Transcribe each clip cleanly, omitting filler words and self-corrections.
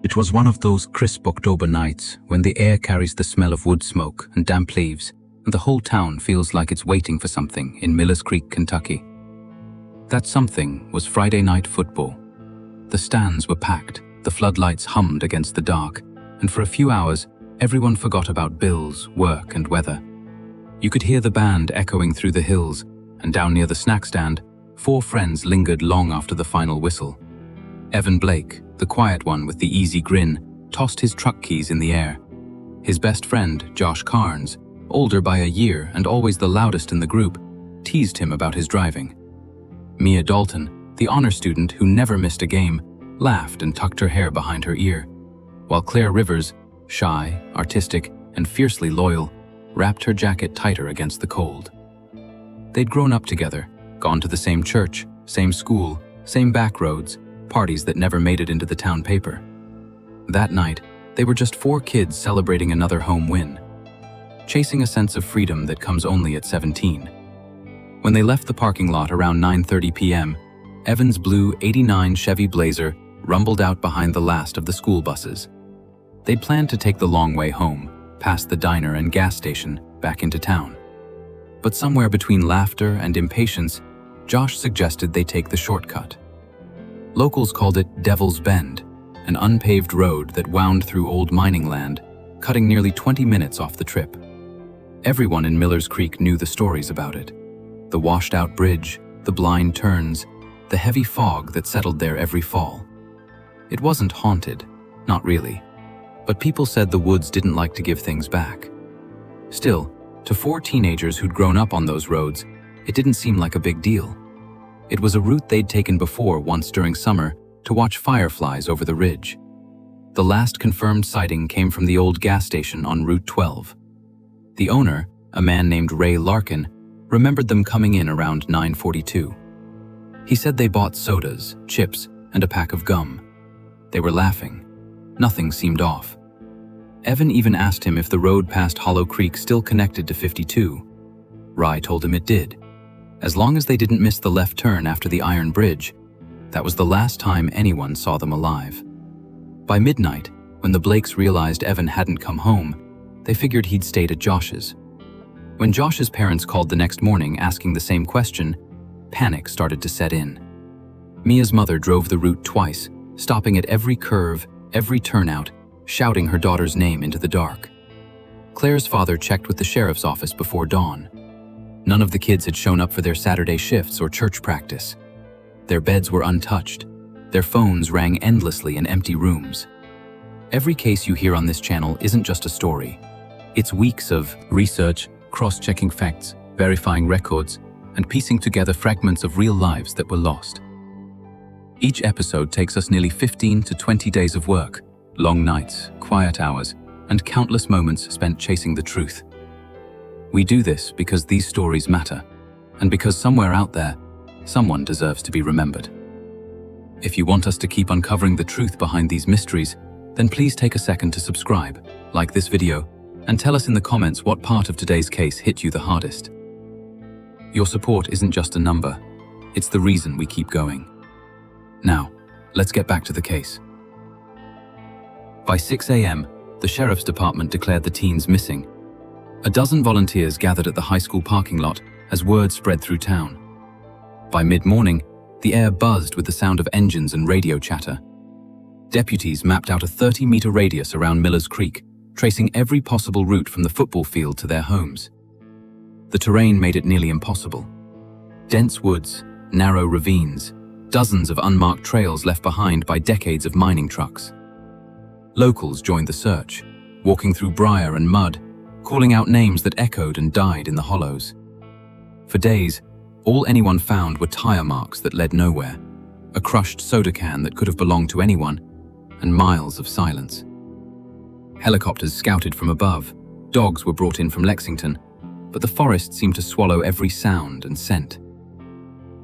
It was one of those crisp October nights when the air carries the smell of wood smoke and damp leaves, and the whole town feels like it's waiting for something in Millers Creek, Kentucky. That something was Friday night football. The stands were packed, the floodlights hummed against the dark, and for a few hours, everyone forgot about bills, work, and weather. You could hear the band echoing through the hills, and down near the snack stand, 4 friends lingered long after the final whistle. Evan Blake, the quiet one with the easy grin, tossed his truck keys in the air. His best friend, Josh Carnes, older by a year and always the loudest in the group, teased him about his driving. Mia Dalton, the honor student who never missed a game, laughed and tucked her hair behind her ear, while Claire Rivers, shy, artistic, and fiercely loyal, wrapped her jacket tighter against the cold. They'd grown up together, gone to the same church, same school, same back roads, parties that never made it into the town paper. That night, they were just 4 kids celebrating another home win, chasing a sense of freedom that comes only at 17. When they left the parking lot around 9:30 p.m., Evan's blue '89 Chevy Blazer rumbled out behind the last of the school buses. They'd planned to take the long way home, past the diner and gas station, back into town. But somewhere between laughter and impatience, Josh suggested they take the shortcut. Locals called it Devil's Bend, an unpaved road that wound through old mining land, cutting nearly 20 minutes off the trip. Everyone in Millers Creek knew the stories about it. The washed-out bridge, the blind turns, the heavy fog that settled there every fall. It wasn't haunted, not really, but people said the woods didn't like to give things back. Still, to 4 teenagers who'd grown up on those roads, it didn't seem like a big deal. It was a route they'd taken before once during summer to watch fireflies over the ridge. The last confirmed sighting came from the old gas station on Route 12. The owner, a man named Ray Larkin, remembered them coming in around 9:42. He said they bought sodas, chips, and a pack of gum. They were laughing. Nothing seemed off. Evan even asked him if the road past Hollow Creek still connected to 52. Ray told him it did. As long as they didn't miss the left turn after the Iron Bridge, that was the last time anyone saw them alive. By midnight, when the Blakes realized Evan hadn't come home, they figured he'd stayed at Josh's. When Josh's parents called the next morning asking the same question, panic started to set in. Mia's mother drove the route twice, stopping at every curve, every turnout, shouting her daughter's name into the dark. Claire's father checked with the sheriff's office before dawn. None of the kids had shown up for their Saturday shifts or church practice. Their beds were untouched. Their phones rang endlessly in empty rooms. Every case you hear on this channel isn't just a story. It's weeks of research, cross-checking facts, verifying records, and piecing together fragments of real lives that were lost. Each episode takes us nearly 15 to 20 days of work, long nights, quiet hours, and countless moments spent chasing the truth. We do this because these stories matter, and because somewhere out there, someone deserves to be remembered. If you want us to keep uncovering the truth behind these mysteries, then please take a second to subscribe, like this video, and tell us in the comments what part of today's case hit you the hardest. Your support isn't just a number, it's the reason we keep going. Now, let's get back to the case. By 6 a.m., the sheriff's department declared the teens missing. A dozen volunteers gathered at the high school parking lot as word spread through town. By mid-morning, the air buzzed with the sound of engines and radio chatter. Deputies mapped out a 30-meter radius around Millers Creek, tracing every possible route from the football field to their homes. The terrain made it nearly impossible. Dense woods, narrow ravines, dozens of unmarked trails left behind by decades of mining trucks. Locals joined the search, walking through briar and mud, calling out names that echoed and died in the hollows. For days, all anyone found were tire marks that led nowhere, a crushed soda can that could have belonged to anyone, and miles of silence. Helicopters scouted from above, dogs were brought in from Lexington, but the forest seemed to swallow every sound and scent.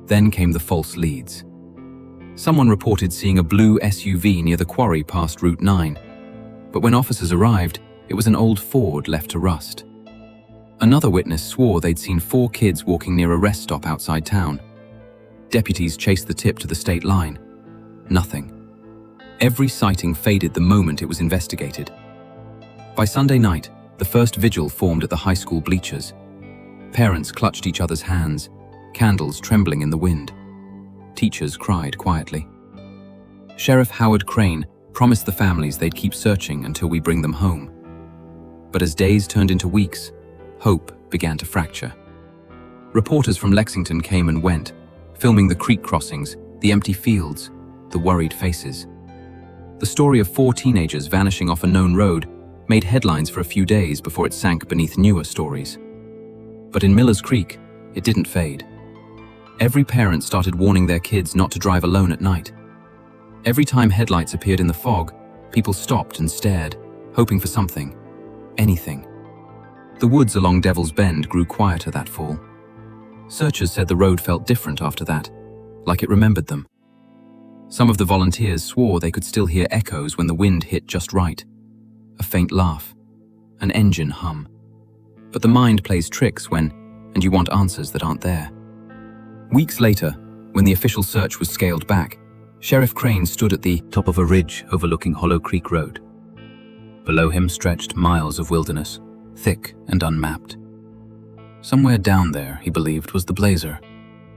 Then came the false leads. Someone reported seeing a blue SUV near the quarry past Route 9, but when officers arrived, it was an old Ford left to rust. Another witness swore they'd seen 4 kids walking near a rest stop outside town. Deputies chased the tip to the state line. Nothing. Every sighting faded the moment it was investigated. By Sunday night, the first vigil formed at the high school bleachers. Parents clutched each other's hands, candles trembling in the wind. Teachers cried quietly. Sheriff Howard Crane promised the families they'd keep searching until we bring them home. But as days turned into weeks, hope began to fracture. Reporters from Lexington came and went, filming the creek crossings, the empty fields, the worried faces. The story of 4 teenagers vanishing off a known road made headlines for a few days before it sank beneath newer stories. But in Miller's Creek, it didn't fade. Every parent started warning their kids not to drive alone at night. Every time headlights appeared in the fog, people stopped and stared, hoping for something, anything. The woods along Devil's Bend grew quieter that fall. Searchers said the road felt different after that, like it remembered them. Some of the volunteers swore they could still hear echoes when the wind hit just right. A faint laugh, an engine hum. But the mind plays tricks and you want answers that aren't there. Weeks later, when the official search was scaled back, Sheriff Crane stood at the top of a ridge overlooking Hollow Creek Road. Below him stretched miles of wilderness, thick and unmapped. Somewhere down there, he believed, was the Blazer,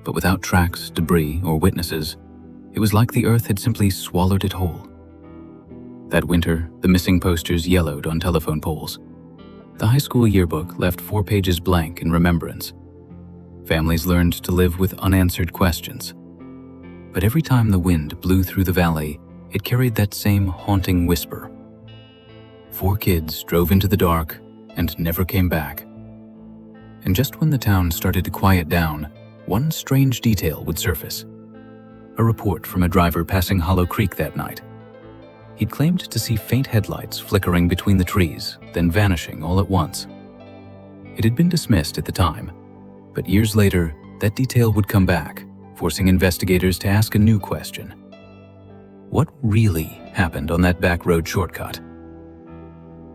but without tracks, debris, or witnesses, it was like the earth had simply swallowed it whole. That winter, the missing posters yellowed on telephone poles. The high school yearbook left 4 pages blank in remembrance. Families learned to live with unanswered questions. But every time the wind blew through the valley, it carried that same haunting whisper. 4 kids drove into the dark and never came back. And just when the town started to quiet down, one strange detail would surface. A report from a driver passing Hollow Creek that night. He'd claimed to see faint headlights flickering between the trees, then vanishing all at once. It had been dismissed at the time, but years later, that detail would come back, forcing investigators to ask a new question. What really happened on that back road shortcut?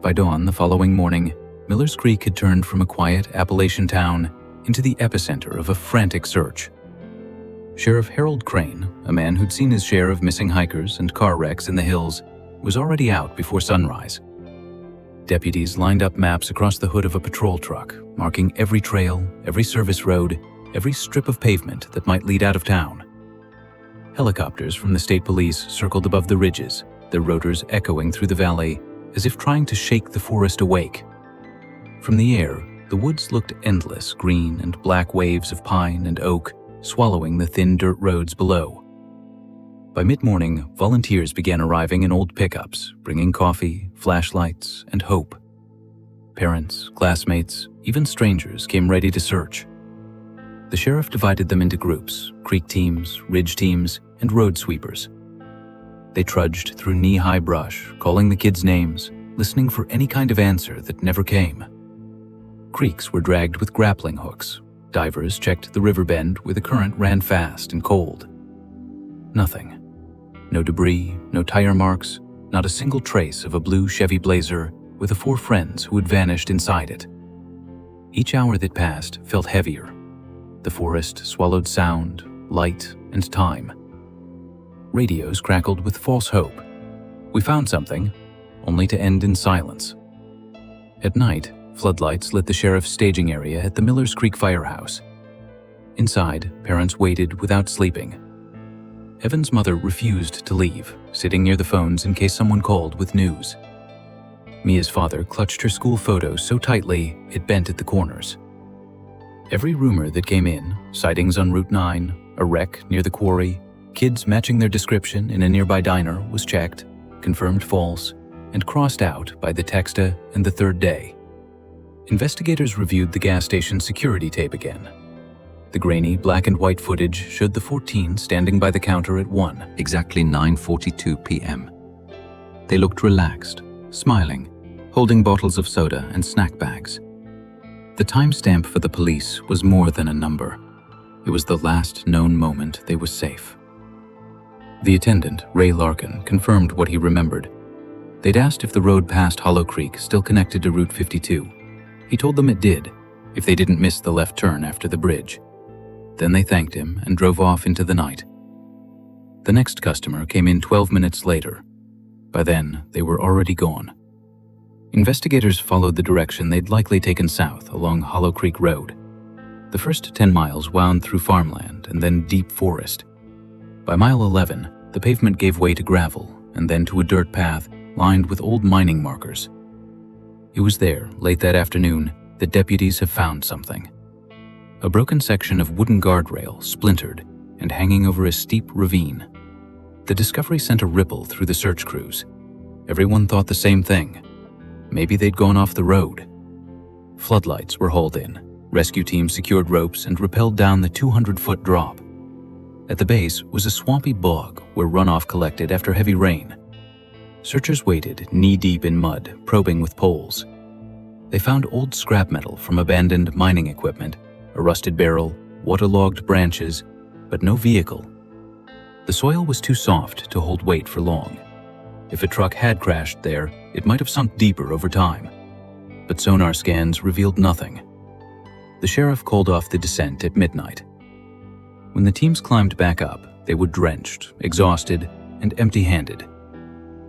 By dawn the following morning, Miller's Creek had turned from a quiet Appalachian town into the epicenter of a frantic search. Sheriff Harold Crane, a man who'd seen his share of missing hikers and car wrecks in the hills, was already out before sunrise. Deputies lined up maps across the hood of a patrol truck, marking every trail, every service road, every strip of pavement that might lead out of town. Helicopters from the state police circled above the ridges, their rotors echoing through the valley as if trying to shake the forest awake. From the air, the woods looked endless, green and black waves of pine and oak swallowing the thin dirt roads below. By mid-morning, volunteers began arriving in old pickups, bringing coffee, flashlights, and hope. Parents, classmates, even strangers came ready to search. The sheriff divided them into groups, creek teams, ridge teams, and road sweepers. They trudged through knee-high brush, calling the kids' names, listening for any kind of answer that never came. Creeks were dragged with grappling hooks. Divers checked the river bend where the current ran fast and cold. Nothing. No debris, no tire marks, not a single trace of a blue Chevy Blazer with the 4 friends who had vanished inside it. Each hour that passed felt heavier. The forest swallowed sound, light, and time. Radios crackled with false hope. We found something, only to end in silence. At night, floodlights lit the sheriff's staging area at the Miller's Creek Firehouse. Inside, parents waited without sleeping. Evan's mother refused to leave, sitting near the phones in case someone called with news. Mia's father clutched her school photo so tightly it bent at the corners. Every rumor that came in, sightings on Route 9, a wreck near the quarry, kids matching their description in a nearby diner, was checked, confirmed false, and crossed out by the texta and the 3rd day. Investigators reviewed the gas station security tape again. The grainy black and white footage showed the 14 standing by the counter at 1, exactly 9:42 p.m. They looked relaxed, smiling, holding bottles of soda and snack bags. The timestamp for the police was more than a number. It was the last known moment they were safe. The attendant, Ray Larkin, confirmed what he remembered. They'd asked if the road past Hollow Creek still connected to Route 52. He told them it did, if they didn't miss the left turn after the bridge. Then they thanked him and drove off into the night. The next customer came in 12 minutes later, By then, they were already gone. Investigators followed the direction they'd likely taken south along Hollow Creek Road. The first 10 miles wound through farmland and then deep forest. By mile 11, the pavement gave way to gravel and then to a dirt path lined with old mining markers. It was there, late that afternoon, that deputies have found something. A broken section of wooden guardrail, splintered and hanging over a steep ravine. The discovery sent a ripple through the search crews. Everyone thought the same thing. Maybe they'd gone off the road. Floodlights were hauled in. Rescue teams secured ropes and rappelled down the 200-foot drop. At the base was a swampy bog where runoff collected after heavy rain. Searchers waited, knee-deep in mud, probing with poles. They found old scrap metal from abandoned mining equipment, a rusted barrel, waterlogged branches, but no vehicle. The soil was too soft to hold weight for long. If a truck had crashed there, it might have sunk deeper over time. But sonar scans revealed nothing. The sheriff called off the descent at midnight. When the teams climbed back up, they were drenched, exhausted, and empty-handed.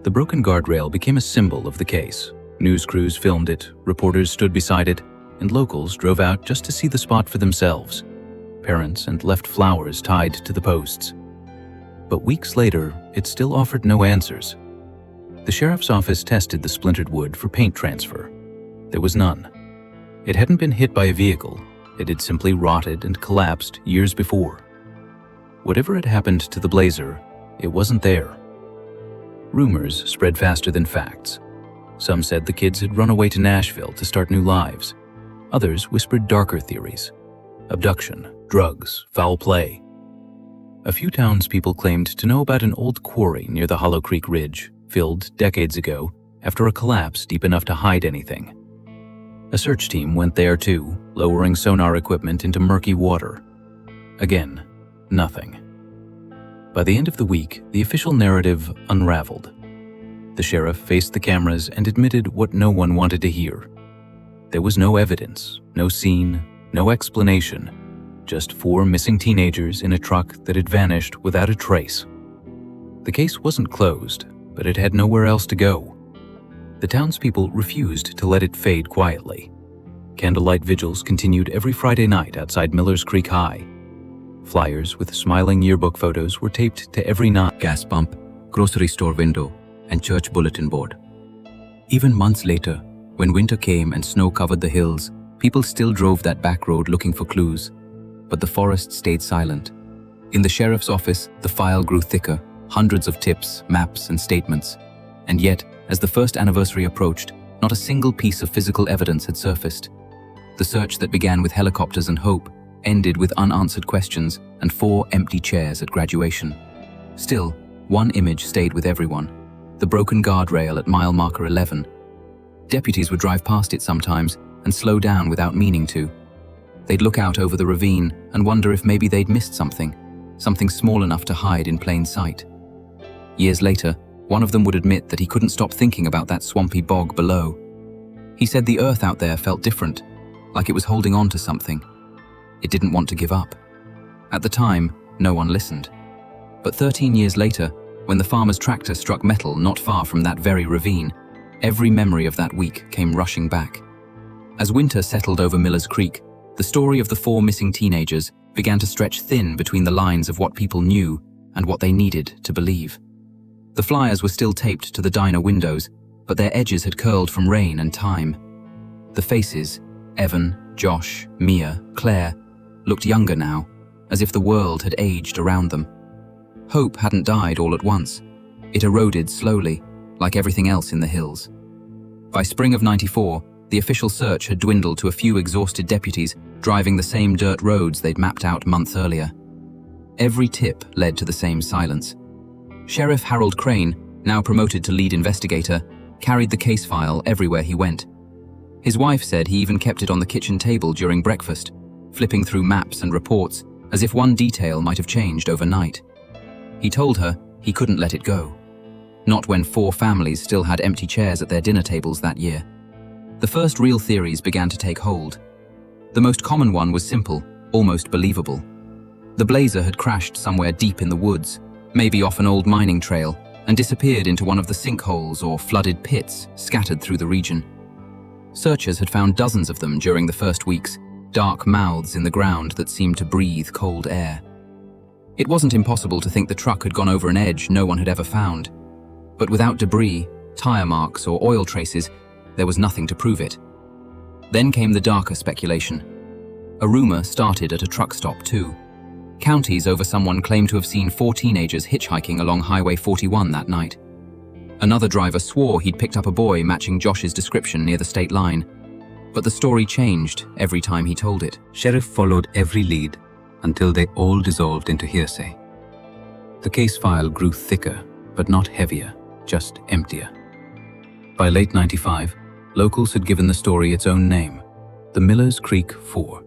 The broken guardrail became a symbol of the case. News crews filmed it, reporters stood beside it, and locals drove out just to see the spot for themselves. Parents and left flowers tied to the posts. But weeks later, it still offered no answers. The sheriff's office tested the splintered wood for paint transfer. There was none. It hadn't been hit by a vehicle. It had simply rotted and collapsed years before. Whatever had happened to the blazer, it wasn't there. Rumors spread faster than facts. Some said the kids had run away to Nashville to start new lives. Others whispered darker theories: abduction, drugs, foul play. A few townspeople claimed to know about an old quarry near the Hollow Creek Ridge, filled decades ago after a collapse deep enough to hide anything. A search team went there too, lowering sonar equipment into murky water. Again, nothing. By the end of the week, the official narrative unraveled. The sheriff faced the cameras and admitted what no one wanted to hear. There was no evidence, no scene, no explanation, just 4 missing teenagers in a truck that had vanished without a trace. The case wasn't closed, but it had nowhere else to go. The townspeople refused to let it fade quietly. Candlelight vigils continued every Friday night outside Millers Creek High. Flyers with smiling yearbook photos were taped to every gas pump, grocery store window, and church bulletin board. Even months later, when winter came and snow covered the hills, people still drove that back road looking for clues. But the forest stayed silent. In the sheriff's office, the file grew thicker, hundreds of tips, maps, and statements. And yet, as the first anniversary approached, not a single piece of physical evidence had surfaced. The search that began with helicopters and hope ended with unanswered questions and 4 empty chairs at graduation. Still, one image stayed with everyone: the broken guardrail at mile marker 11. Deputies would drive past it sometimes and slow down without meaning to. They'd look out over the ravine and wonder if maybe they'd missed something small enough to hide in plain sight. Years later, one of them would admit that he couldn't stop thinking about that swampy bog below. He said the earth out there felt different, like it was holding on to something. It didn't want to give up. At the time, no one listened. But 13 years later, when the farmer's tractor struck metal not far from that very ravine, every memory of that week came rushing back. As winter settled over Millers Creek, the story of the 4 missing teenagers began to stretch thin between the lines of what people knew and what they needed to believe. The flyers were still taped to the diner windows, but their edges had curled from rain and time. The faces, Evan, Josh, Mia, Claire, looked younger now, as if the world had aged around them. Hope hadn't died all at once. It eroded slowly, like everything else in the hills. By spring of '94, the official search had dwindled to a few exhausted deputies driving the same dirt roads they'd mapped out months earlier. Every tip led to the same silence. Sheriff Harold Crane, now promoted to lead investigator, carried the case file everywhere he went. His wife said he even kept it on the kitchen table during breakfast, flipping through maps and reports as if one detail might have changed overnight. He told her he couldn't let it go. Not when 4 families still had empty chairs at their dinner tables that year. The first real theories began to take hold. The most common one was simple, almost believable. The blazer had crashed somewhere deep in the woods, maybe off an old mining trail, and disappeared into one of the sinkholes or flooded pits scattered through the region. Searchers had found dozens of them during the first weeks, dark mouths in the ground that seemed to breathe cold air. It wasn't impossible to think the truck had gone over an edge no one had ever found. But without debris, tire marks, or oil traces, there was nothing to prove it. Then came the darker speculation. A rumor started at a truck stop too. Counties over someone claimed to have seen 4 teenagers hitchhiking along Highway 41 that night. Another driver swore he'd picked up a boy matching Josh's description near the state line. But the story changed every time he told it. Sheriff followed every lead until they all dissolved into hearsay. The case file grew thicker, but not heavier, just emptier. By late '95, locals had given the story its own name, the Millers Creek 4.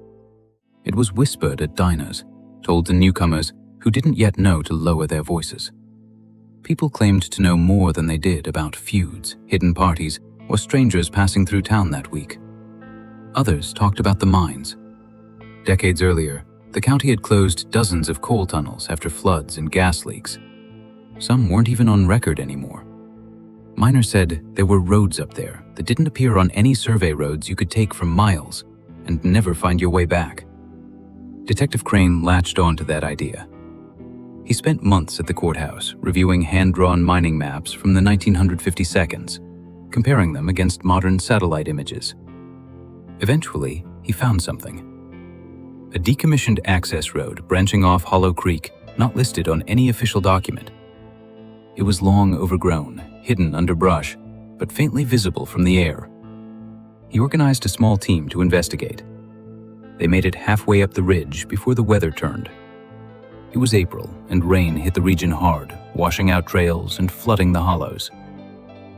It was whispered at diners, told to newcomers who didn't yet know to lower their voices. People claimed to know more than they did about feuds, hidden parties, or strangers passing through town that week. Others talked about the mines. Decades earlier, the county had closed dozens of coal tunnels after floods and gas leaks. Some weren't even on record anymore. Miners said there were roads up there that didn't appear on any survey roads you could take for miles and never find your way back. Detective Crane latched onto that idea. He spent months at the courthouse reviewing hand-drawn mining maps from the 1952s, comparing them against modern satellite images. Eventually, he found something. A decommissioned access road branching off Hollow Creek, not listed on any official document. It was long overgrown, hidden under brush, but faintly visible from the air. He organized a small team to investigate. They made it halfway up the ridge before the weather turned. It was April, and rain hit the region hard, washing out trails and flooding the hollows.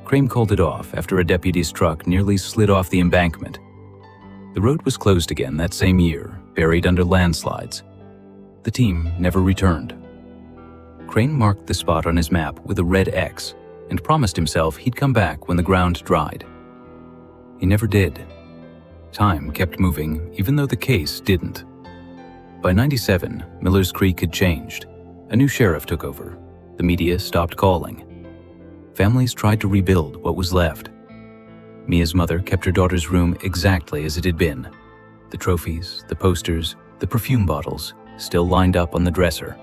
Crane called it off after a deputy's truck nearly slid off the embankment. The road was closed again that same year, buried under landslides. The team never returned. Crane marked the spot on his map with a red X and promised himself he'd come back when the ground dried. He never did. Time kept moving, even though the case didn't. By '97, Millers Creek had changed. A new sheriff took over. The media stopped calling. Families tried to rebuild what was left. Mia's mother kept her daughter's room exactly as it had been. The trophies, the posters, the perfume bottles, still lined up on the dresser.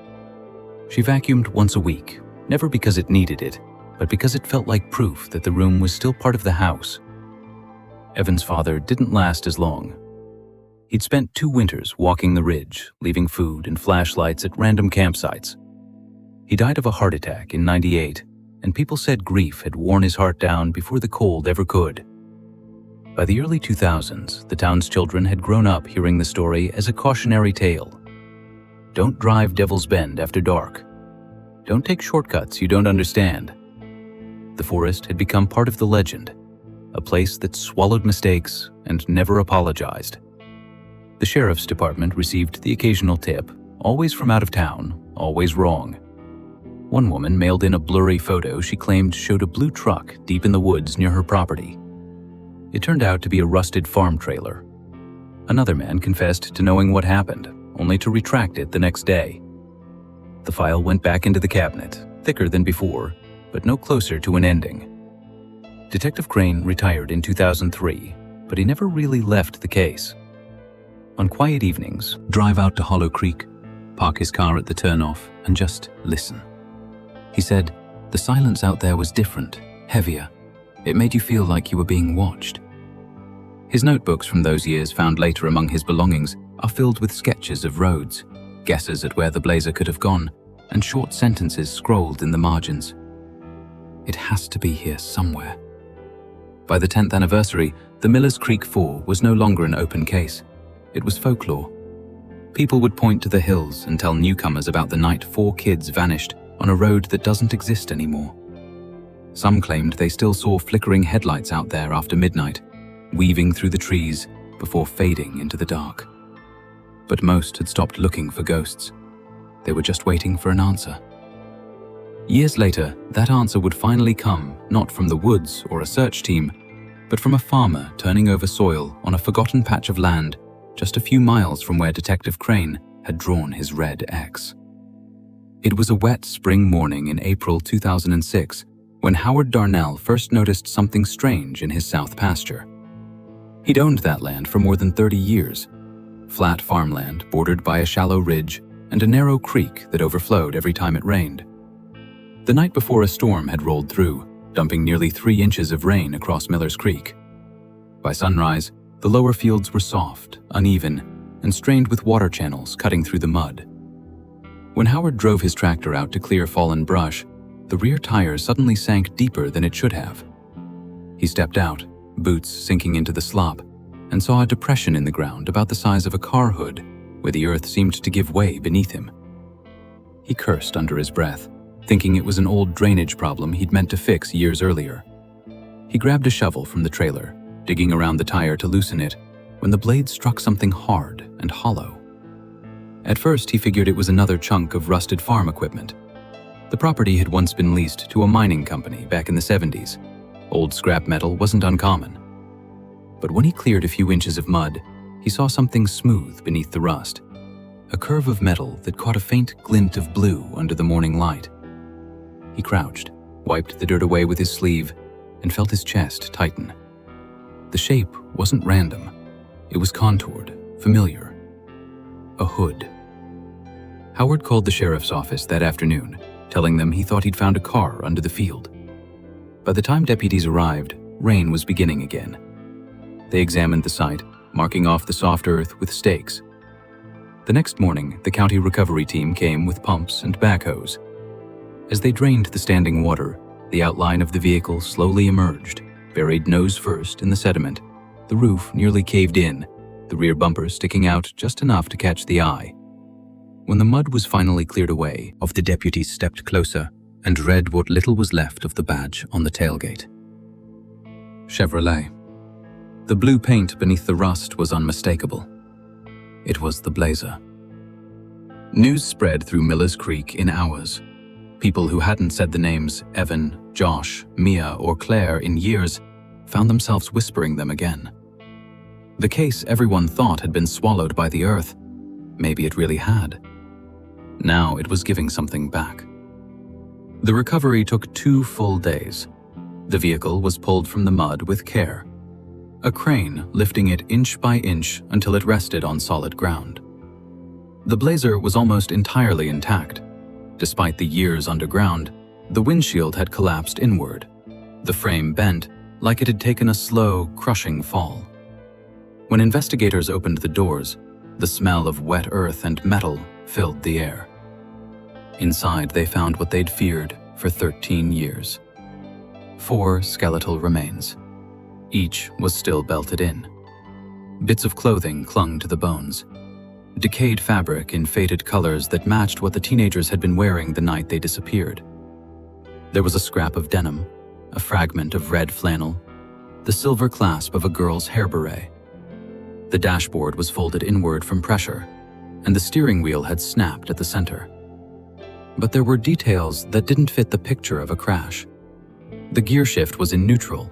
She vacuumed once a week, never because it needed it, but because it felt like proof that the room was still part of the house. Evan's father didn't last as long. He'd spent 2 winters walking the ridge, leaving food and flashlights at random campsites. He died of a heart attack in '98, and people said grief had worn his heart down before the cold ever could. By the early 2000s, the town's children had grown up hearing the story as a cautionary tale. Don't drive Devil's Bend after dark. Don't take shortcuts you don't understand. The forest had become part of the legend, a place that swallowed mistakes and never apologized. The sheriff's department received the occasional tip, always from out of town, always wrong. One woman mailed in a blurry photo she claimed showed a blue truck deep in the woods near her property. It turned out to be a rusted farm trailer. Another man confessed to knowing what happened, only to retract it the next day. The file went back into the cabinet, thicker than before, but no closer to an ending. Detective Crane retired in 2003, but he never really left the case. On quiet evenings, drive out to Hollow Creek, park his car at the turnoff, and just listen. He said, the silence out there was different, heavier. It made you feel like you were being watched. His notebooks from those years found later among his belongings are filled with sketches of roads, guesses at where the blazer could have gone, and short sentences scrolled in the margins. It has to be here somewhere. By the 10th anniversary, the Millers Creek 4 was no longer an open case. It was folklore. People would point to the hills and tell newcomers about the night 4 kids vanished on a road that doesn't exist anymore. Some claimed they still saw flickering headlights out there after midnight, weaving through the trees before fading into the dark. But most had stopped looking for ghosts. They were just waiting for an answer. Years later, that answer would finally come, not from the woods or a search team, but from a farmer turning over soil on a forgotten patch of land just a few miles from where Detective Crane had drawn his red X. It was a wet spring morning in April 2006 when Howard Darnell first noticed something strange in his south pasture. He'd owned that land for more than 30 years, flat farmland bordered by a shallow ridge and a narrow creek that overflowed every time it rained. The night before, a storm had rolled through, dumping nearly 3 inches of rain across Miller's Creek. By sunrise, the lower fields were soft, uneven, and strained with water channels cutting through the mud. When Howard drove his tractor out to clear fallen brush, the rear tire suddenly sank deeper than it should have. He stepped out, boots sinking into the slop, and saw a depression in the ground about the size of a car hood, where the earth seemed to give way beneath him. He cursed under his breath, thinking it was an old drainage problem he'd meant to fix years earlier. He grabbed a shovel from the trailer, digging around the tire to loosen it, when the blade struck something hard and hollow. At first, he figured it was another chunk of rusted farm equipment. The property had once been leased to a mining company back in the 70s. Old scrap metal wasn't uncommon. But when he cleared a few inches of mud, he saw something smooth beneath the rust, a curve of metal that caught a faint glint of blue under the morning light. He crouched, wiped the dirt away with his sleeve, and felt his chest tighten. The shape wasn't random. It was contoured, familiar. A hood. Howard called the sheriff's office that afternoon, telling them he thought he'd found a car under the field. By the time deputies arrived, rain was beginning again. They examined the site, marking off the soft earth with stakes. The next morning, the county recovery team came with pumps and backhoes. As they drained the standing water, the outline of the vehicle slowly emerged, buried nose first in the sediment, the roof nearly caved in, the rear bumper sticking out just enough to catch the eye. When the mud was finally cleared away, the deputies stepped closer and read what little was left of the badge on the tailgate. Chevrolet. The blue paint beneath the rust was unmistakable. It was the Blazer. News spread through Miller's Creek in hours. People who hadn't said the names Evan, Josh, Mia, or Claire in years found themselves whispering them again. The case everyone thought had been swallowed by the earth. Maybe it really had. Now it was giving something back. The recovery took 2 full days. The vehicle was pulled from the mud with care, a crane lifting it inch by inch until it rested on solid ground. The Blazer was almost entirely intact. Despite the years underground, the windshield had collapsed inward, the frame bent like it had taken a slow, crushing fall. When investigators opened the doors, the smell of wet earth and metal filled the air. Inside, they found what they'd feared for 13 years. 4 skeletal remains. Each was still belted in. Bits of clothing clung to the bones. Decayed fabric in faded colors that matched what the teenagers had been wearing the night they disappeared. There was a scrap of denim, a fragment of red flannel, the silver clasp of a girl's hair beret. The dashboard was folded inward from pressure, and the steering wheel had snapped at the center. But there were details that didn't fit the picture of a crash. The gear shift was in neutral,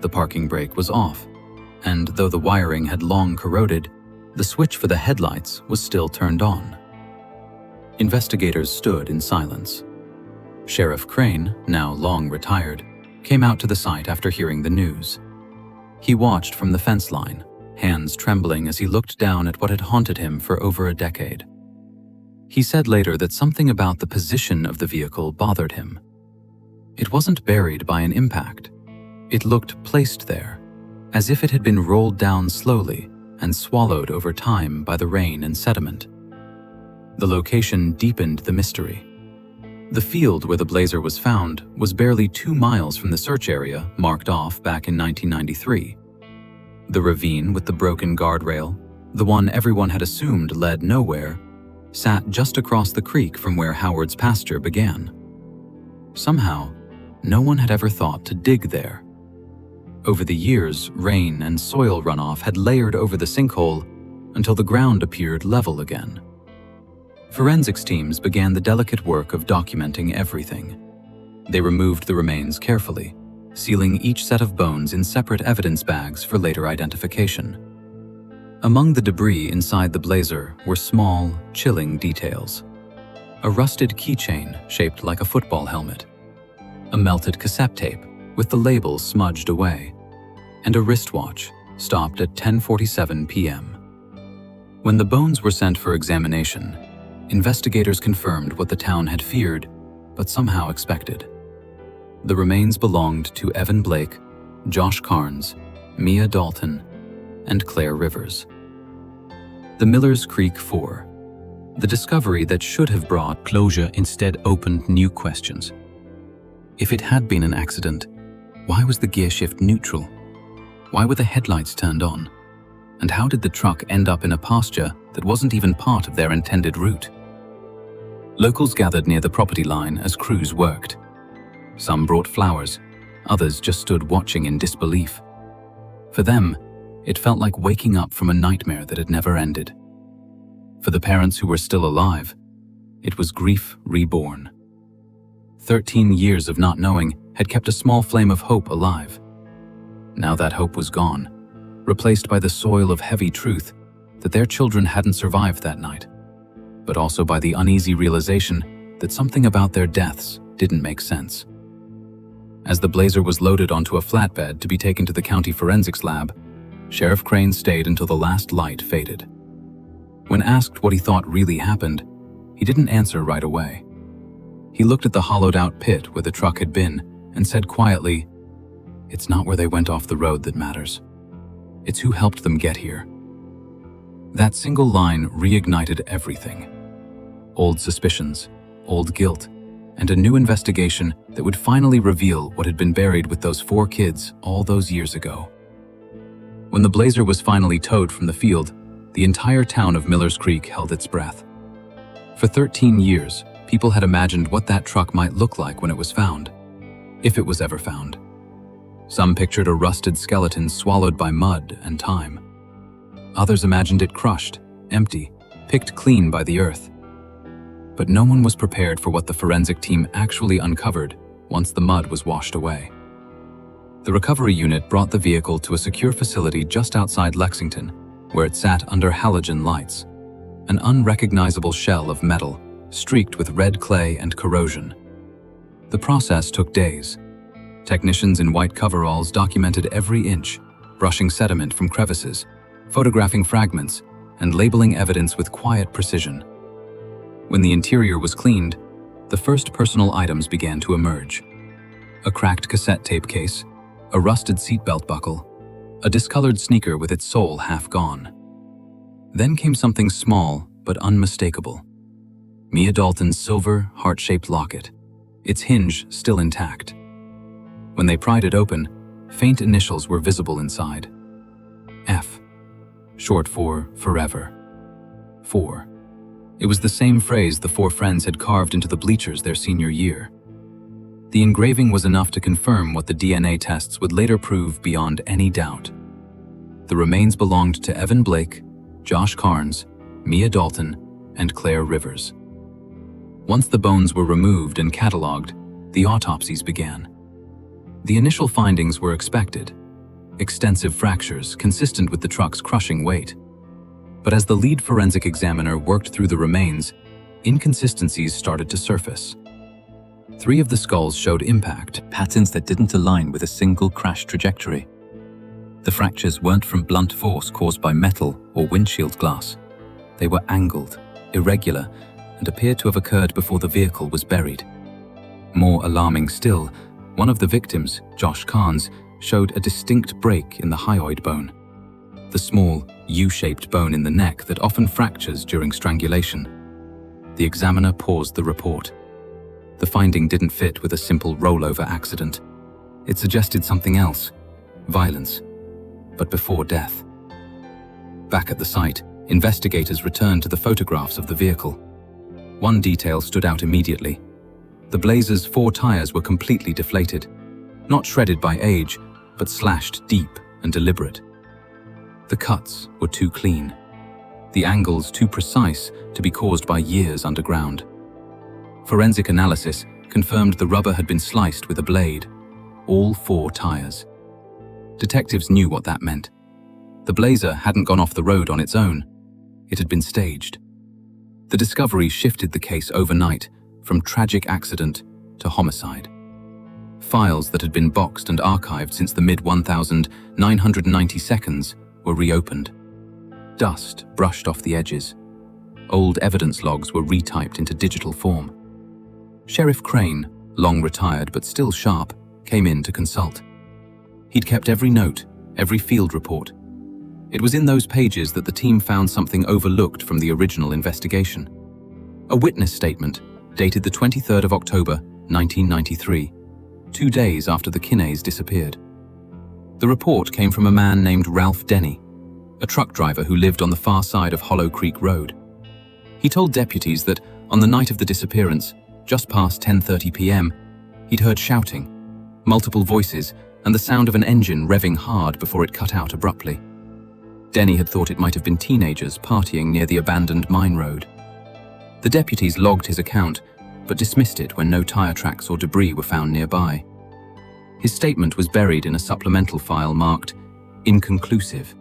the parking brake was off, and though the wiring had long corroded, the switch for the headlights was still turned on. Investigators stood in silence. Sheriff Crane, now long retired, came out to the site after hearing the news. He watched from the fence line, hands trembling as he looked down at what had haunted him for over a decade. He said later that something about the position of the vehicle bothered him. It wasn't buried by an impact. It looked placed there, as if it had been rolled down slowly and swallowed over time by the rain and sediment. The location deepened the mystery. The field where the Blazer was found was barely 2 miles from the search area marked off back in 1993. The ravine with the broken guardrail, the one everyone had assumed led nowhere, sat just across the creek from where Howard's pasture began. Somehow, no one had ever thought to dig there. Over the years, rain and soil runoff had layered over the sinkhole until the ground appeared level again. Forensics teams began the delicate work of documenting everything. They removed the remains carefully, sealing each set of bones in separate evidence bags for later identification. Among the debris inside the Blazer were small, chilling details. a rusted keychain shaped like a football helmet, a melted cassette tape with the label smudged away, and a wristwatch stopped at 10:47 p.m. When the bones were sent for examination, investigators confirmed what the town had feared, but somehow expected. The remains belonged to Evan Blake, Josh Carnes, Mia Dalton, and Claire Rivers. The Millers Creek 4. The discovery that should have brought Closure instead opened new questions. If it had been an accident, why was the gear shift neutral? Why were the headlights turned on? And how did the truck end up in a pasture that wasn't even part of their intended route? Locals gathered near the property line as crews worked. Some brought flowers, others just stood watching in disbelief. For them, it felt like waking up from a nightmare that had never ended. For the parents who were still alive, it was grief reborn. 13 years of not knowing had kept a small flame of hope alive. Now that hope was gone, replaced by the soil of heavy truth that their children hadn't survived that night, but also by the uneasy realization that something about their deaths didn't make sense. As the Blazer was loaded onto a flatbed to be taken to the county forensics lab, Sheriff Crane stayed until the last light faded. When asked what he thought really happened, he didn't answer right away. He looked at the hollowed-out pit where the truck had been and said quietly, "It's not where they went off the road that matters. It's who helped them get here." That single line reignited everything. Old suspicions, old guilt, and a new investigation that would finally reveal what had been buried with those 4 kids all those years ago. When the Blazer was finally towed from the field, the entire town of Millers Creek held its breath. For 13 years, people had imagined what that truck might look like when it was found, if it was ever found. Some pictured a rusted skeleton swallowed by mud and time. Others imagined it crushed, empty, picked clean by the earth. But no one was prepared for what the forensic team actually uncovered once the mud was washed away. The recovery unit brought the vehicle to a secure facility just outside Lexington, where it sat under halogen lights, an unrecognizable shell of metal streaked with red clay and corrosion. The process took days. Technicians in white coveralls documented every inch, brushing sediment from crevices, photographing fragments, and labeling evidence with quiet precision. When the interior was cleaned, the first personal items began to emerge. A cracked cassette tape case, a rusted seatbelt buckle, a discolored sneaker with its sole half gone. Then came something small but unmistakable. Mia Dalton's silver, heart-shaped locket, its hinge still intact. When they pried it open, faint initials were visible inside. F, short for forever. 4. It was the same phrase the 4 friends had carved into the bleachers their senior year. The engraving was enough to confirm what the DNA tests would later prove beyond any doubt. The remains belonged to Evan Blake, Josh Carnes, Mia Dalton, and Claire Rivers. Once the bones were removed and cataloged, the autopsies began. The initial findings were expected: extensive fractures consistent with the truck's crushing weight. But as the lead forensic examiner worked through the remains, inconsistencies started to surface. 3 of the skulls showed impact, patterns that didn't align with a single crash trajectory. The fractures weren't from blunt force caused by metal or windshield glass. They were angled, irregular, and appeared to have occurred before the vehicle was buried. More alarming still, one of the victims, Josh Carnes, showed a distinct break in the hyoid bone, the small, U-shaped bone in the neck that often fractures during strangulation. The examiner paused the report. The finding didn't fit with a simple rollover accident. It suggested something else: violence, but before death. Back at the site, investigators returned to the photographs of the vehicle. One detail stood out immediately. The Blazer's 4 tires were completely deflated, not shredded by age, but slashed deep and deliberate. The cuts were too clean, the angles too precise to be caused by years underground. Forensic analysis confirmed the rubber had been sliced with a blade, all 4 tires. Detectives knew what that meant. The Blazer hadn't gone off the road on its own. It had been staged. The discovery shifted the case overnight from tragic accident to homicide. Files that had been boxed and archived since the mid-1992s were reopened. Dust brushed off the edges. Old evidence logs were retyped into digital form. Sheriff Crane, long retired but still sharp, came in to consult. He'd kept every note, every field report. It was in those pages that the team found something overlooked from the original investigation. A witness statement dated the 23rd of October, 1993, 2 days after the Kinneys disappeared. The report came from a man named Ralph Denny, a truck driver who lived on the far side of Hollow Creek Road. He told deputies that on the night of the disappearance, just past 10:30 p.m., he'd heard shouting, multiple voices, and the sound of an engine revving hard before it cut out abruptly. Denny had thought it might have been teenagers partying near the abandoned mine road. The deputies logged his account, but dismissed it when no tire tracks or debris were found nearby. His statement was buried in a supplemental file marked inconclusive.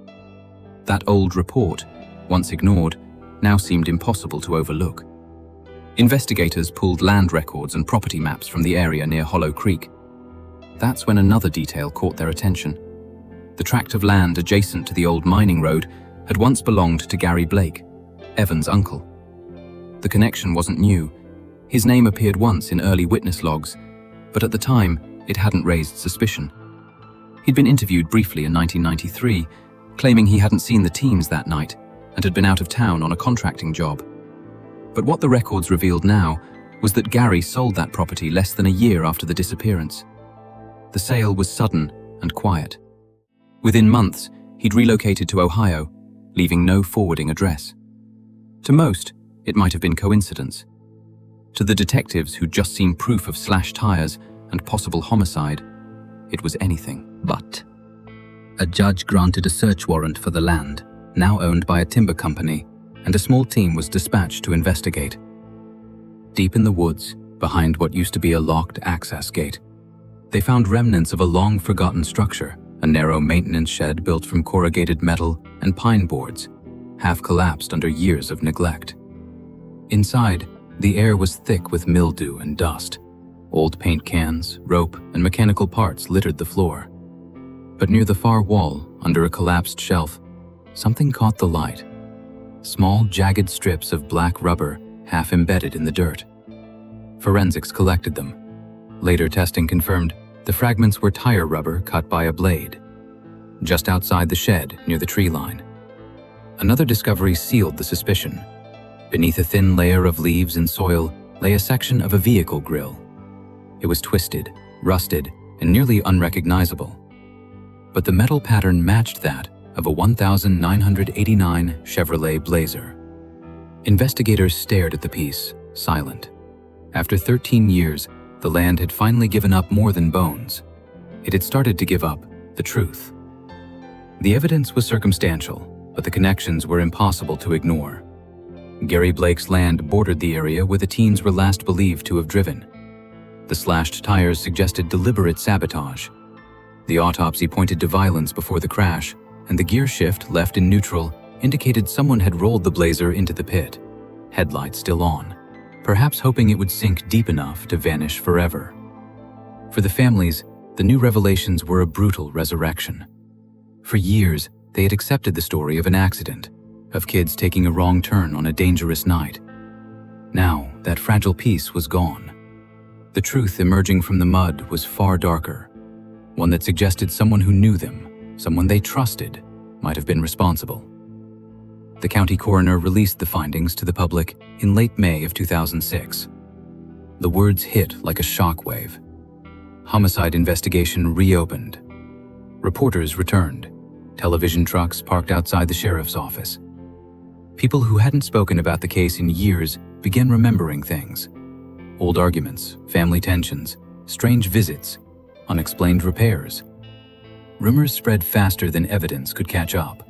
That old report, once ignored, now seemed impossible to overlook. Investigators pulled land records and property maps from the area near Hollow Creek. That's when another detail caught their attention. The tract of land adjacent to the old mining road had once belonged to Gary Blake, Evan's uncle. The connection wasn't new. His name appeared once in early witness logs, but at the time, it hadn't raised suspicion. He'd been interviewed briefly in 1993, claiming he hadn't seen the teams that night and had been out of town on a contracting job. But what the records revealed now was that Gary sold that property less than a year after the disappearance. The sale was sudden and quiet. Within months, he'd relocated to Ohio, leaving no forwarding address. To most, it might have been coincidence. To the detectives who'd just seen proof of slashed tires and possible homicide, it was anything but. A judge granted a search warrant for the land, now owned by a timber company, and a small team was dispatched to investigate. Deep in the woods, behind what used to be a locked access gate, they found remnants of a long-forgotten structure, a narrow maintenance shed built from corrugated metal and pine boards, half collapsed under years of neglect. Inside, the air was thick with mildew and dust. Old paint cans, rope, and mechanical parts littered the floor. But near the far wall, under a collapsed shelf, something caught the light. Small, jagged strips of black rubber half embedded in the dirt. Forensics collected them. Later testing confirmed the fragments were tire rubber cut by a blade, just outside the shed near the tree line. Another discovery sealed the suspicion. Beneath a thin layer of leaves and soil lay a section of a vehicle grille. It was twisted, rusted, and nearly unrecognizable. But the metal pattern matched that of a 1989 Chevrolet Blazer. Investigators stared at the piece, silent. After 13 years, the land had finally given up more than bones. It had started to give up the truth. The evidence was circumstantial, but the connections were impossible to ignore. Gary Blake's land bordered the area where the teens were last believed to have driven. The slashed tires suggested deliberate sabotage. The autopsy pointed to violence before the crash, and the gear shift left in neutral indicated someone had rolled the Blazer into the pit, headlights still on, perhaps hoping it would sink deep enough to vanish forever. For the families, the new revelations were a brutal resurrection. For years, they had accepted the story of an accident, of kids taking a wrong turn on a dangerous night. Now, that fragile piece was gone. The truth emerging from the mud was far darker, one that suggested someone who knew them, someone they trusted, might have been responsible. The county coroner released the findings to the public in late May of 2006. The words hit like a shockwave. Homicide investigation reopened. Reporters returned. Television trucks parked outside the sheriff's office. People who hadn't spoken about the case in years began remembering things. Old arguments, family tensions, strange visits, unexplained repairs. Rumors spread faster than evidence could catch up.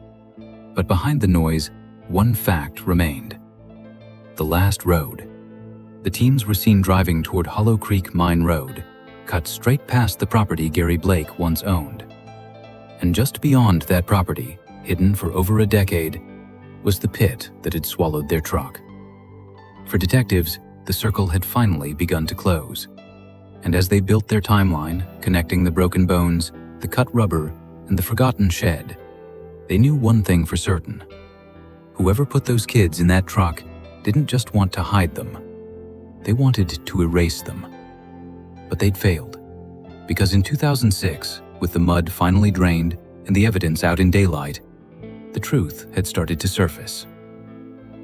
But behind the noise, one fact remained. The last road. The teams were seen driving toward Hollow Creek Mine Road, cut straight past the property Gary Blake once owned. And just beyond that property, hidden for over a decade, was the pit that had swallowed their truck. For detectives, the circle had finally begun to close. And as they built their timeline, connecting the broken bones, the cut rubber, and the forgotten shed, they knew one thing for certain. Whoever put those kids in that truck didn't just want to hide them. They wanted to erase them. But they'd failed. Because in 2006, with the mud finally drained and the evidence out in daylight, the truth had started to surface.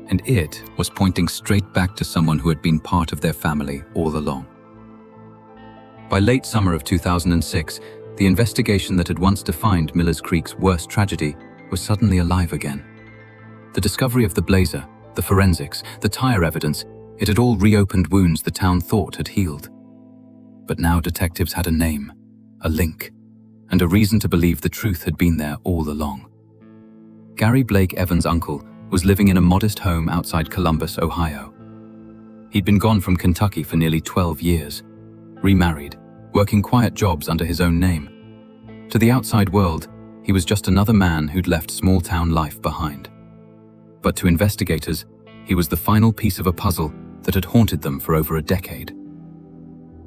And it was pointing straight back to someone who had been part of their family all along. By late summer of 2006, the investigation that had once defined Millers Creek's worst tragedy was suddenly alive again. The discovery of the blazer, the forensics, the tire evidence, it had all reopened wounds the town thought had healed. But now detectives had a name, a link, and a reason to believe the truth had been there all along. Gary Blake Evans' uncle was living in a modest home outside Columbus, Ohio. He'd been gone from Kentucky for nearly 12 years, remarried, working quiet jobs under his own name. To the outside world, he was just another man who'd left small-town life behind. But to investigators, he was the final piece of a puzzle that had haunted them for over a decade.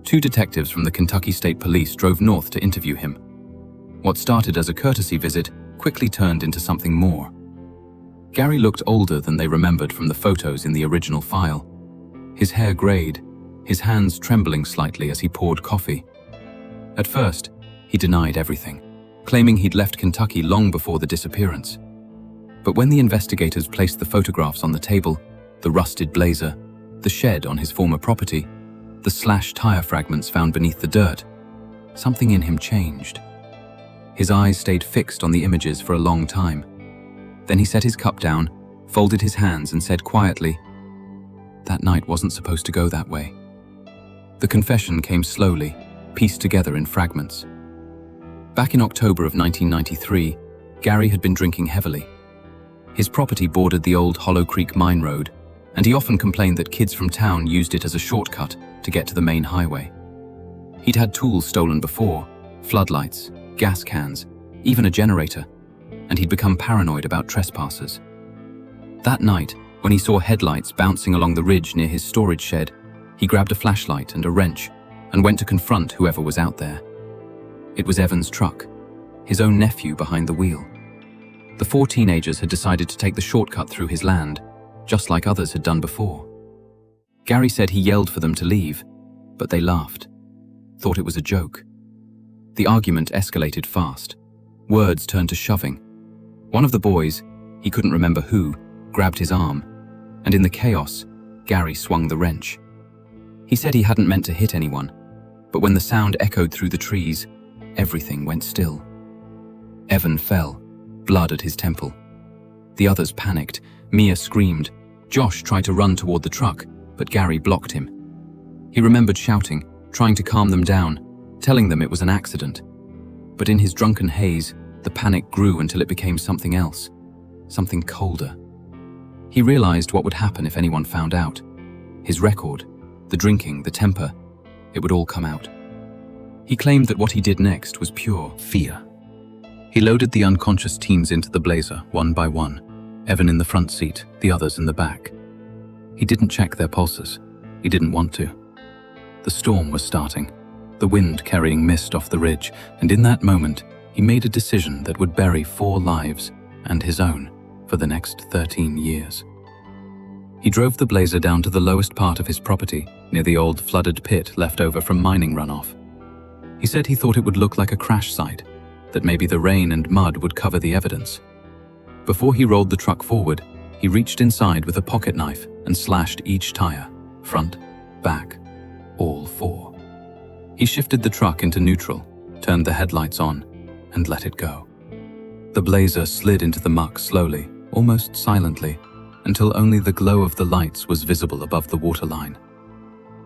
2 detectives from the Kentucky State Police drove north to interview him. What started as a courtesy visit quickly turned into something more. Gary looked older than they remembered from the photos in the original file. His hair grayed, his hands trembling slightly as he poured coffee. At first, he denied everything, claiming he'd left Kentucky long before the disappearance. But when the investigators placed the photographs on the table, the rusted blazer, the shed on his former property, the slashed tire fragments found beneath the dirt, something in him changed. His eyes stayed fixed on the images for a long time. Then he set his cup down, folded his hands and said quietly, "That night wasn't supposed to go that way." The confession came slowly, pieced together in fragments. Back in October of 1993, Gary had been drinking heavily. His property bordered the old Hollow Creek mine road, and he often complained that kids from town used it as a shortcut to get to the main highway. He'd had tools stolen before, floodlights, gas cans, even a generator, and he'd become paranoid about trespassers. That night, when he saw headlights bouncing along the ridge near his storage shed, he grabbed a flashlight and a wrench and went to confront whoever was out there. It was Evan's truck, his own nephew behind the wheel. The 4 teenagers had decided to take the shortcut through his land, just like others had done before. Gary said he yelled for them to leave, but they laughed, thought it was a joke. The argument escalated fast. Words turned to shoving. One of the boys, he couldn't remember who, grabbed his arm, and in the chaos, Gary swung the wrench. He said he hadn't meant to hit anyone, but when the sound echoed through the trees, everything went still. Evan fell, blood at his temple. The others panicked. Mia screamed. Josh tried to run toward the truck, but Gary blocked him. He remembered shouting, trying to calm them down, telling them it was an accident. But in his drunken haze, the panic grew until it became something else, something colder. He realized what would happen if anyone found out. His record, the drinking, the temper, it would all come out. He claimed that what he did next was pure fear. He loaded the unconscious teens into the blazer, one by one, Evan in the front seat, the others in the back. He didn't check their pulses. He didn't want to. The storm was starting, the wind carrying mist off the ridge, and in that moment, he made a decision that would bury 4 lives, and his own, for the next 13 years. He drove the blazer down to the lowest part of his property, near the old flooded pit left over from mining runoff. He said he thought it would look like a crash site, that maybe the rain and mud would cover the evidence. Before he rolled the truck forward, he reached inside with a pocket knife and slashed each tire, front, back, all 4. He shifted the truck into neutral, turned the headlights on, and let it go. The blazer slid into the muck slowly, almost silently, until only the glow of the lights was visible above the waterline.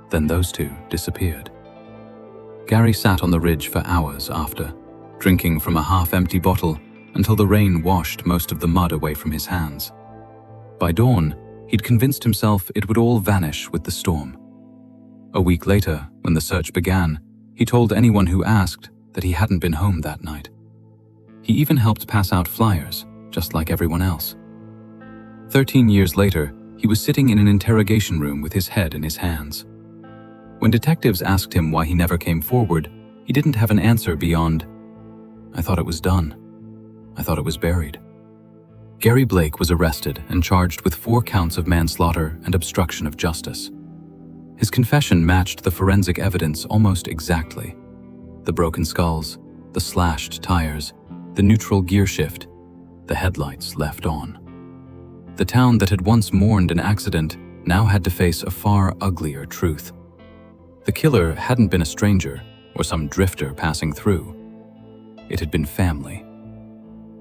Then those 2 disappeared. Gary sat on the ridge for hours after, drinking from a half-empty bottle until the rain washed most of the mud away from his hands. By dawn, he'd convinced himself it would all vanish with the storm. A week later, when the search began, he told anyone who asked that he hadn't been home that night. He even helped pass out flyers, just like everyone else. 13 years later, He was sitting in an interrogation room with his head in his hands. When detectives asked him why he never came forward, he didn't have an answer beyond, "I thought it was done. I thought it was buried." Gary Blake was arrested and charged with 4 counts of manslaughter and obstruction of justice. His confession matched the forensic evidence almost exactly. The broken skulls, the slashed tires, the neutral gear shift, the headlights left on. The town that had once mourned an accident now had to face a far uglier truth. The killer hadn't been a stranger or some drifter passing through. It had been family.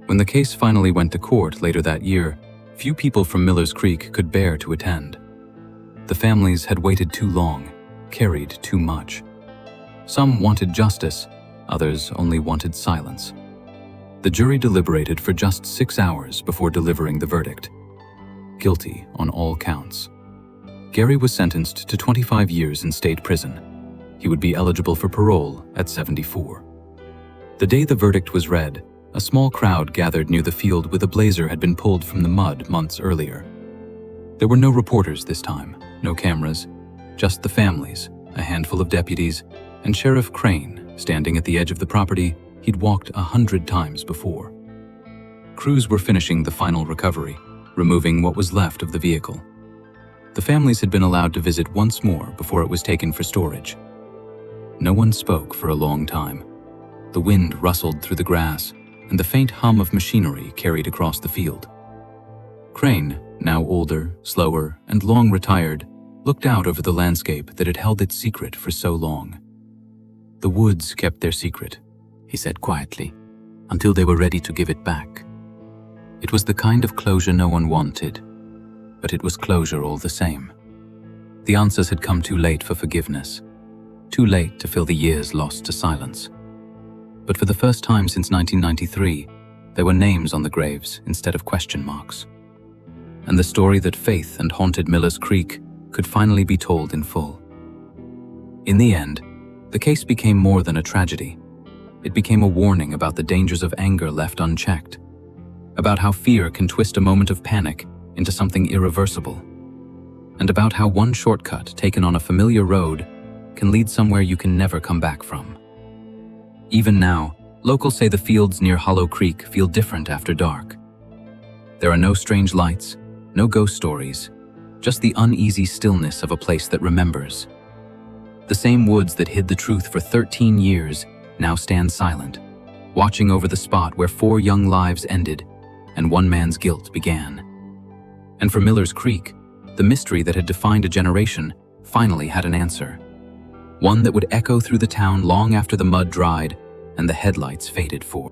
When the case finally went to court later that year, few people from Miller's Creek could bear to attend. The families had waited too long, carried too much. Some wanted justice, others only wanted silence. The jury deliberated for just 6 hours before delivering the verdict. Guilty on all counts. Gary was sentenced to 25 years in state prison. He would be eligible for parole at 74. The day the verdict was read, a small crowd gathered near the field where the Blazer had been pulled from the mud months earlier. There were no reporters this time, no cameras, just the families, a handful of deputies, and Sheriff Crane standing at the edge of the property he'd walked 100 times before. Crews were finishing the final recovery, removing what was left of the vehicle. The families had been allowed to visit once more before it was taken for storage. No one spoke for a long time. The wind rustled through the grass, and the faint hum of machinery carried across the field. Crane, now older, slower, and long retired, looked out over the landscape that had held its secret for so long. "The woods kept their secret," he said quietly, "until they were ready to give it back. It was the kind of closure no one wanted, but it was closure all the same. The answers had come too late for forgiveness, too late to fill the years lost to silence. But for the first time since 1993, there were names on the graves instead of question marks. And the story that Faith and haunted Miller's Creek could finally be told in full. In the end, the case became more than a tragedy. It became a warning about the dangers of anger left unchecked, about how fear can twist a moment of panic into something irreversible, and about how one shortcut taken on a familiar road can lead somewhere you can never come back from. Even now, locals say the fields near Hollow Creek feel different after dark. There are no strange lights, no ghost stories, just the uneasy stillness of a place that remembers. The same woods that hid the truth for 13 years now stand silent, watching over the spot where 4 young lives ended and one man's guilt began. And for Miller's Creek, the mystery that had defined a generation finally had an answer. One that would echo through the town long after the mud dried and the headlights faded for.